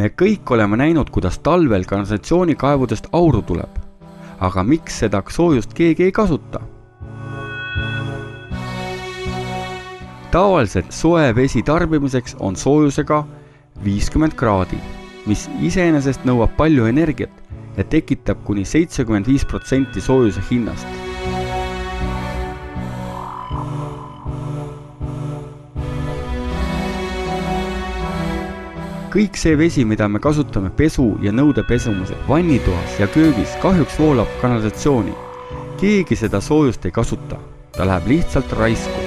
Me kõik oleme näinud, kuidas talvel kanalisatsioonikaevudest auru tuleb. Aga miks seda soojust keegi ei kasuta? Tavaliselt soe vesi tarbimiseks on soojusega 50 kraadi, mis iseenesest nõuab palju energiat ja tekitab kuni 75% soojuse hinnast. Kõik see vesi, mida me kasutame pesu ja nõude pesumise, vannitoas ja köögis, kahjuks voolab kanalisatsiooni. Keegi seda soojust ei kasuta, ta läheb lihtsalt raisku.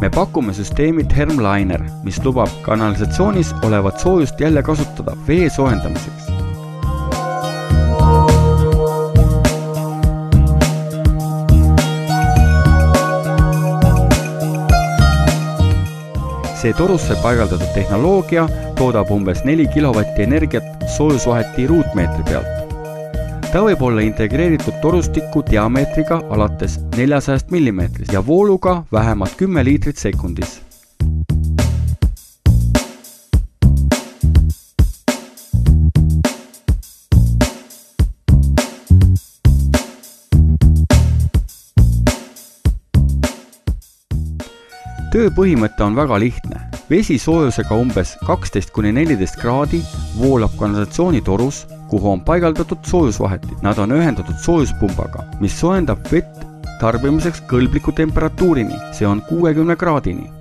Me pakume süsteemi Thermliner, mis lubab kanalisatsioonis olevat soojust jälle kasutada vee soojendamiseks. See torusse paigaldatud tehnoloogia toodab umbes 4 kilovatti energiat soojusvaheti ruutmeetri pealt. Ta võib olla integreeritud torustiku diameetriga alates 400 mm ja vooluga vähemalt 10 liitrit sekundis. Töö põhimõte on väga lihtne. Vesi soojusega umbes 12–14 kraadi voolab kanalisatsioonitorus, kuhu on paigaldatud soojusvahetid. Nad on ühendatud soojuspumbaga, mis soojendab vett tarbimiseks kõlbliku temperatuurini. See on 60 kraadini. –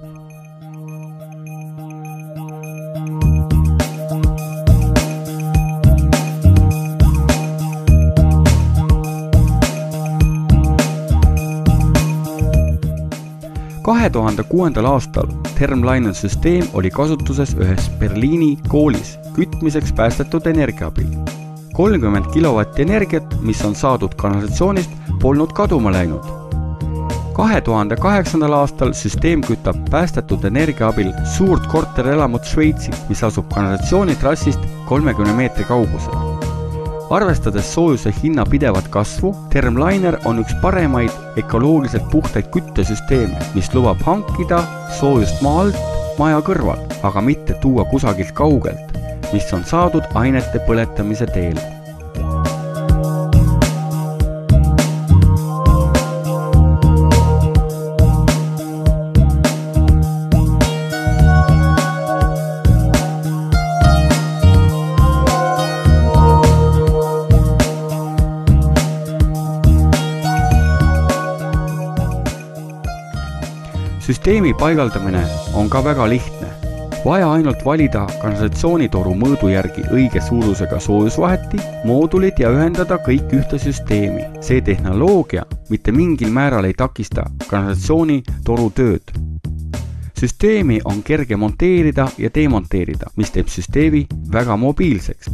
2006. aastal Thermliner süsteem oli kasutuses ühes Berliini koolis kütmiseks päästetud energia abil. 30 kilovatti energiat, mis on saadud kanalisatsioonist, polnud kaduma läinud. 2008. aastal süsteem kütab päästetud energia abil suurt korterelamut Šveitsis, mis asub kanalisatsioonitrassist 30 meetri kaugusel. Arvestades soojuse hinna pidevat kasvu, Thermliner on üks paremaid ökoloogiliselt puhtaid küttesüsteeme, mis lubab hankida soojust maa alt maja kõrval, aga mitte tuua kusagilt kaugelt, mis on saadud ainete põletamise teel. Süsteemi paigaldamine on ka väga lihtne. Vaja ainult valida kanalisatsioonitoru mõõdu järgi õige suurusega soojusvaheti, moodulid ja ühendada kõik ühte süsteemi. See tehnoloogia mitte mingil määral ei takista kanalisatsioonitoru tööd. Süsteemi on kerge monteerida ja demonteerida, mis teeb süsteemi väga mobiilseks.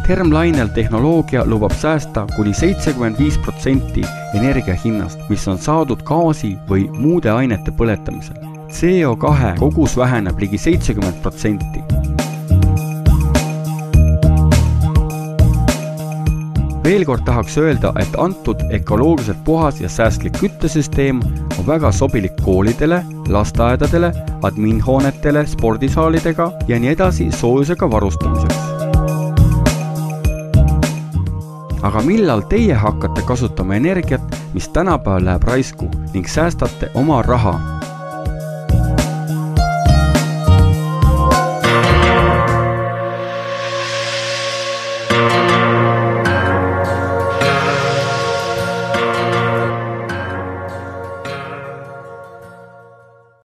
Thermliner tehnoloogia lubab säästa kuni 75% energia hinnast, mis on saadud gaasi või muude ainete põletamisel. CO2 kogus väheneb ligi 70%. Veel kord tahaks öelda, et antud ökoloogiliselt puhas ja säästlik küttesüsteem on väga sobilik koolidele, lasteaedadele, adminhoonetele, spordisaalidega ja nii edasi soojusega varustamiseks. Aga millal teie hakkate kasutama energiat, mis tänapäeval läheb raisku ning säästate oma raha?